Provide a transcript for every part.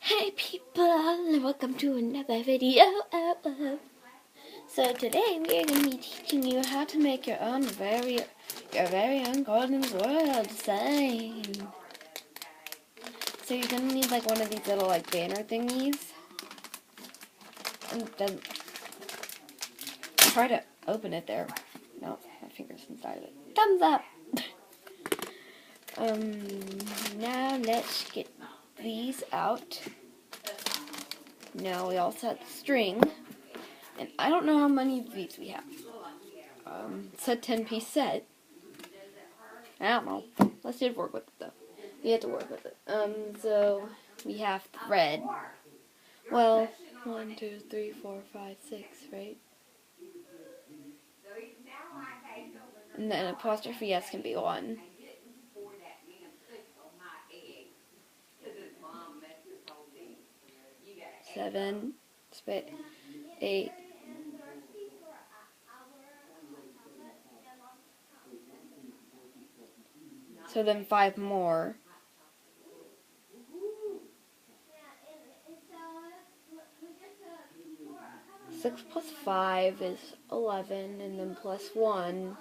Hey people, welcome to another video. So today we are going to be teaching you how to make your very own golden world sign. So you're going to need like one of these little like banner thingies. And then try to open it there. No, my finger's inside of it. Thumbs up! Now let's get these out. Now we also have the string, and I don't know how many of these we have. It's a 10-piece set. I don't know. Let's just work with it though. We have to work with it. So we have thread. Well, 1, 2, 3, 4, 5, 6, right? And then apostrophe S can be 1. 7, 8. So then 5 more. 6 plus 5 is 11, and then plus 1,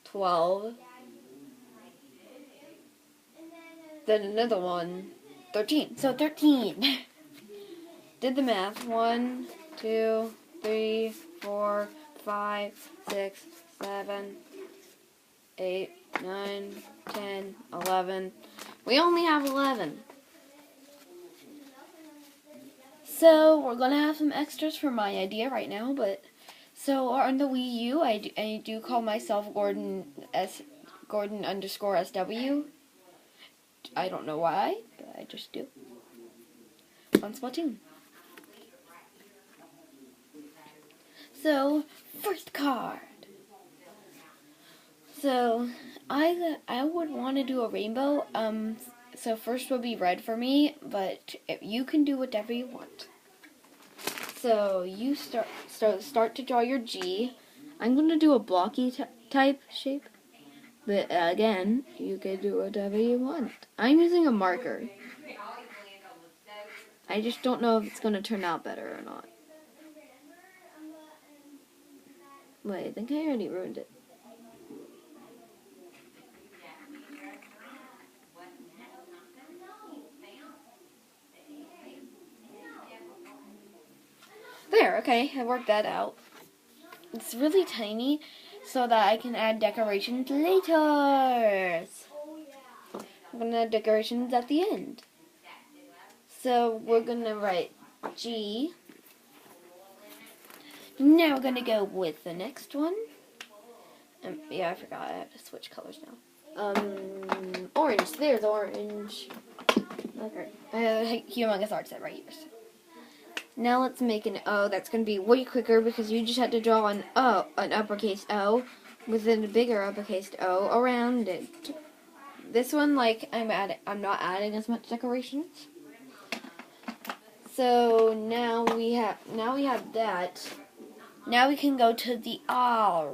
12. Then another one, 13. So 13. Did the math. 1, 2, 3, 4, 5, 6, 7, 8, 9, 10, 11. We only have 11. So we're gonna have some extras for my idea right now, but so on the Wii U, I do call myself Gordon _ SW. I don't know why, but I just do. On Splatoon. So first card. So I would want to do a rainbow. So first would be red for me, but you can do whatever you want. So you start to draw your G. I'm gonna do a blocky type shape, but again, you can do whatever you want. I'm using a marker. I just don't know if it's gonna turn out better or not. Wait, I think I already ruined it. There, okay, I worked that out. It's really tiny so that I can add decorations later. I'm going to add decorations at the end. So we're going to write G. Now we're going to go with the next one. Yeah, I forgot. I have to switch colors now. Orange. There's orange. Okay. Humongous art set right here. Now let's make an O. That's going to be way quicker because you just had to draw an O, an uppercase O, with a bigger uppercase O around it. This one, like, I'm not adding as much decorations. So now we have that. Now we can go to the R.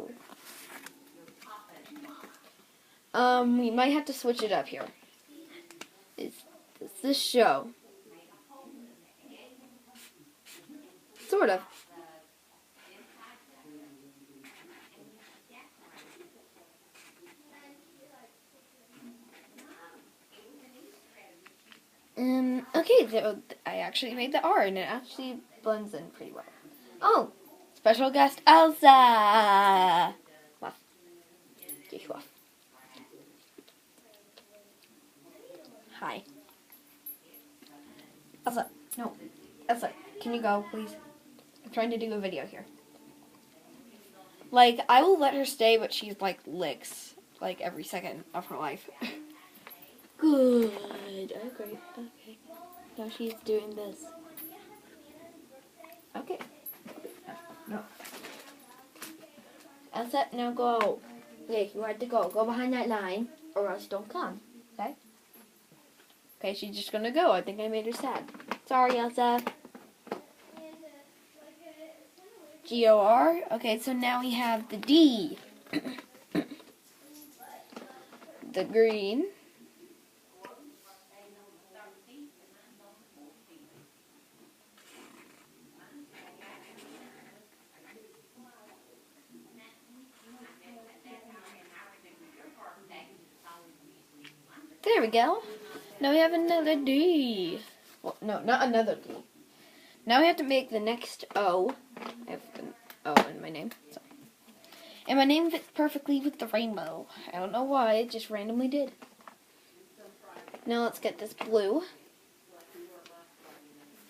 We might have to switch it up here. It's this show. Sort of. Okay, so I actually made the R, and it actually blends in pretty well. Oh, special guest Elsa! Wow. Hi. Elsa, no. Elsa, can you go, please? I'm trying to do a video here. Like, I will let her stay, but she's, like, licks, like, every second of her life. Good. Okay. Now she's doing this. Okay. No. Elsa, now go. Okay, you have to go. Go behind that line, or else don't come. Okay? Okay, she's just gonna go. I think I made her sad. Sorry, Elsa. G-O-R. Okay, so now we have the D. The green. There we go. Now we have another D. Well, no, not another D. Now we have to make the next O. I have an O in my name. So. And my name fits perfectly with the rainbow. I don't know why, it just randomly did. Now let's get this blue.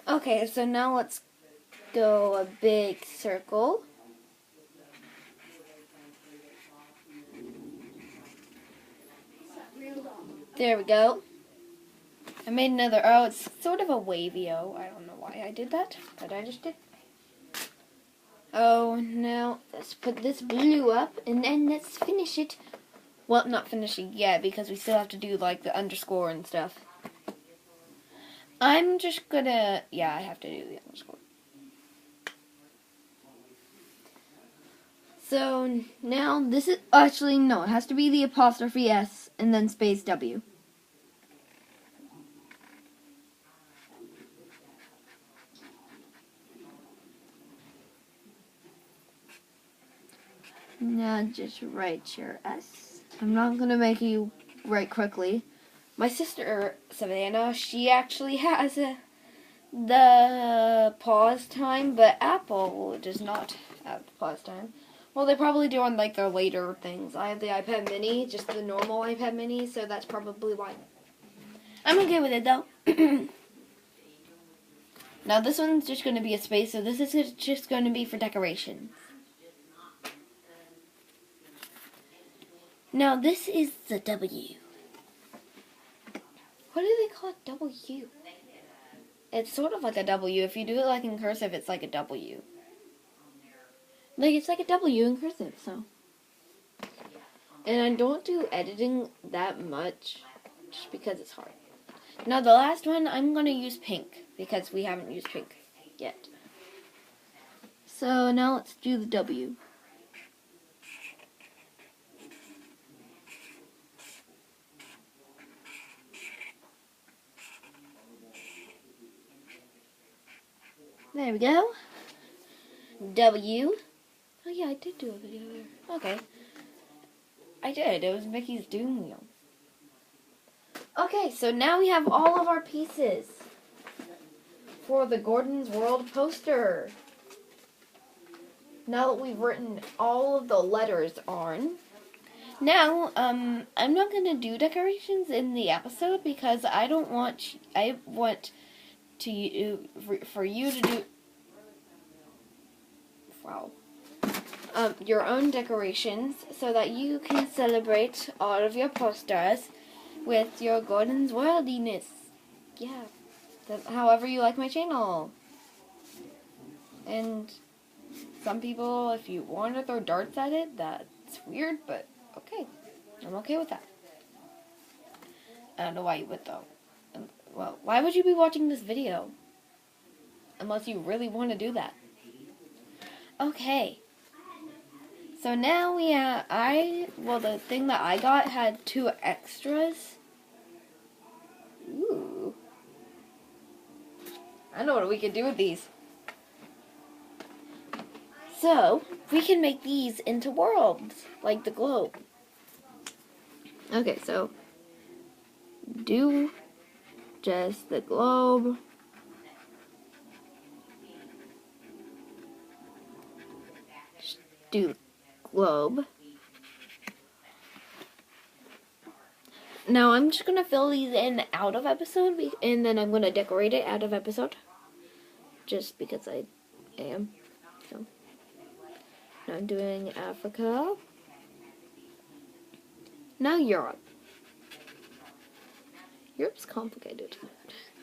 Okay, so now let's go a big circle. There we go. I made another O. It's sort of a wavy O. I don't know why I did that, but I just did. Oh, now let's put this blue up, and then let's finish it. Well, not finishing yet, because we still have to do, like, the underscore and stuff. I'm just gonna... Yeah, I have to do the underscore. So, now this is... Actually, no, it has to be the apostrophe S, and then space W. Now just write your S. I'm not going to make you write quickly. My sister, Savannah, she actually has the pause time, but Apple does not have the pause time. Well, they probably do on like their later things. I have the iPad mini, just the normal iPad mini, so that's probably why. I'm okay with it though. Now this one's just going to be a space, so this is just going to be for decorations. Now this is the W. What do they call it? W? It's sort of like a W. If you do it like in cursive, it's like a W. Like, it's like a W in cursive, so. And I don't do editing that much, just because it's hard. Now the last one, I'm going to use pink, because we haven't used pink yet. So now let's do the W. There we go. W. Oh yeah, I did do a video there. Okay. I did. It was Mickey's Doom Wheel. Okay, so now we have all of our pieces for the Gordon's World poster. Now that we've written all of the letters on. Now, I'm not going to do decorations in the episode because I want for you to do your own decorations so that you can celebrate all of your posters with your Gordon's Worldiness. Yeah, however you like my channel. And some people, if you want to throw darts at it, that's weird, but okay. I'm okay with that. I don't know why you would though. Well, why would you be watching this video? Unless you really want to do that. Okay. So now we have, the thing that I got had 2 extras. Ooh. I know what we could do with these. So, we can make these into worlds, like the globe. Okay, so, do just the globe. Just do globe. Now I'm just going to fill these in out of episode, and then I'm going to decorate it out of episode. Just because I am. So, now I'm doing Africa. Now Europe. Europe's complicated.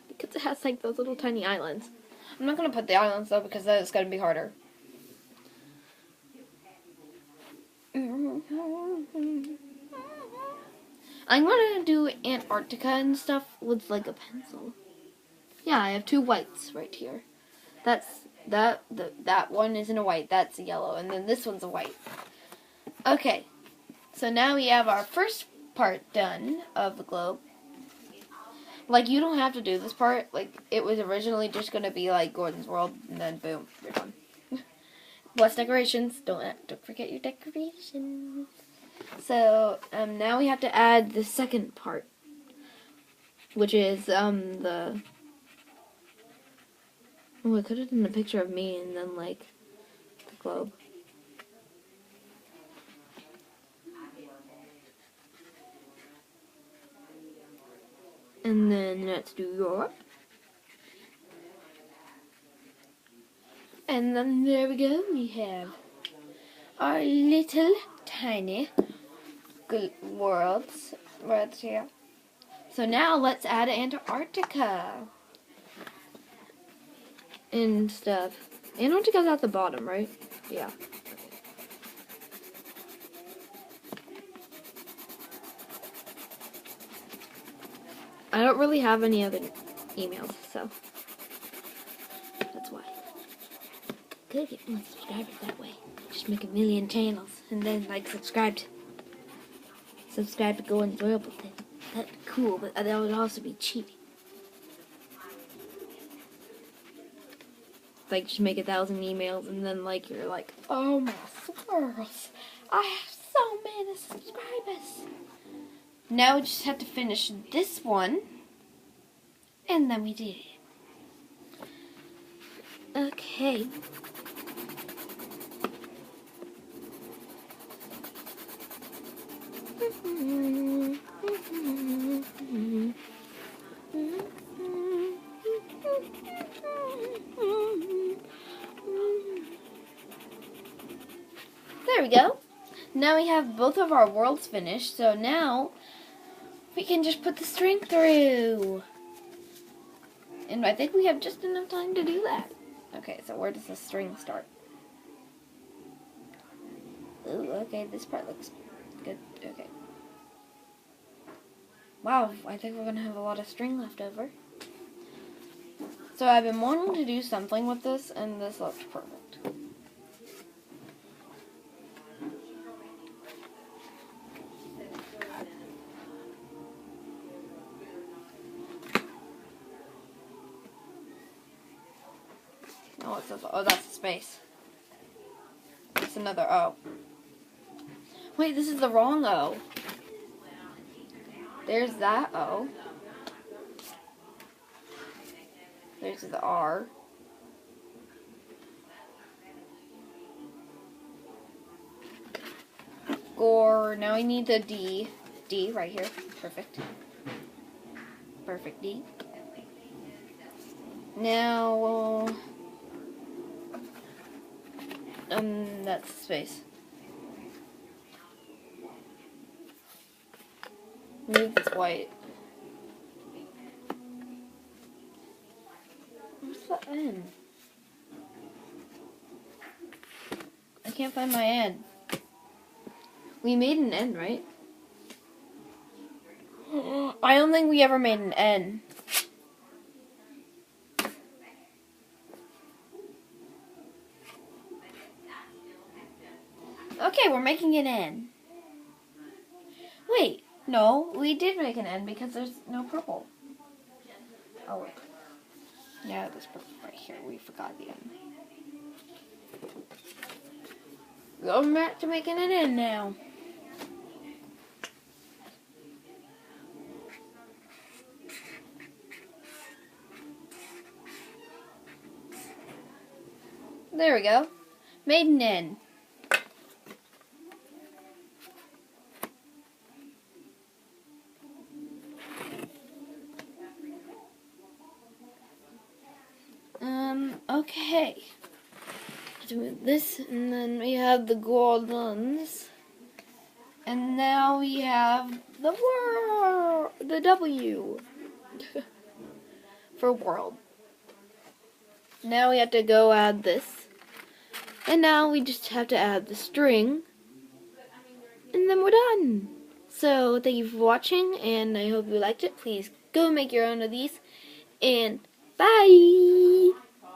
Because it has like those little tiny islands. I'm not going to put the islands though, because that is going to be harder. I'm going to do Antarctica and stuff with like a pencil. Yeah, I have 2 whites right here. That one isn't a white, that's a yellow, and then this one's a white. Okay, so now we have our first part done of the globe. Like, you don't have to do this part. Like, it was originally just going to be like Gordon's World, and then boom, you're done. Plus decorations. Don't forget your decorations. So, now we have to add the second part. which is the. Oh, I could have done a picture of me and then like the globe. And then let's do Europe. And then there we go. We have our little tiny worlds right here. So now let's add Antarctica and stuff. Antarctica's at the bottom, right? Yeah. I don't really have any other emails, so that's why. Could get more subscribers that way. Just make a million channels and then like subscribe to Go Enjoyable thing. That'd be cool, but that would also be cheating. Like just make 1,000 emails and then like you're like, oh my swirls, I have so many subscribers. Now we just have to finish this one, and then we did it. Okay. There we go. Now we have both of our worlds finished, so now we can just put the string through. And I think we have just enough time to do that. Okay, so where does the string start? Ooh, okay, this part looks good. Okay. Wow, I think we're going to have a lot of string left over. So I've been wanting to do something with this, and this looks perfect. Oh, it says, oh, that's a space. It's another O. Wait, this is the wrong O. There's that O. There's the R. Gore. Now we need the D. D right here. Perfect. Perfect D. Now, that's space. Move this white. Where's the N? I can't find my N. We made an N, right? I don't think we ever made an N. Okay, we're making an N. Wait, no, we did make an N because there's no purple. Oh, wait. Yeah, there's purple right here. We forgot the N. Going back to making an N now. There we go. Made an N. Okay. Let's move this, and then we have the gold ones. And now we have the world, the W for world. Now we have to go add this. And now we just have to add the string. And then we're done. So thank you for watching, and I hope you liked it. Please go make your own of these. And bye!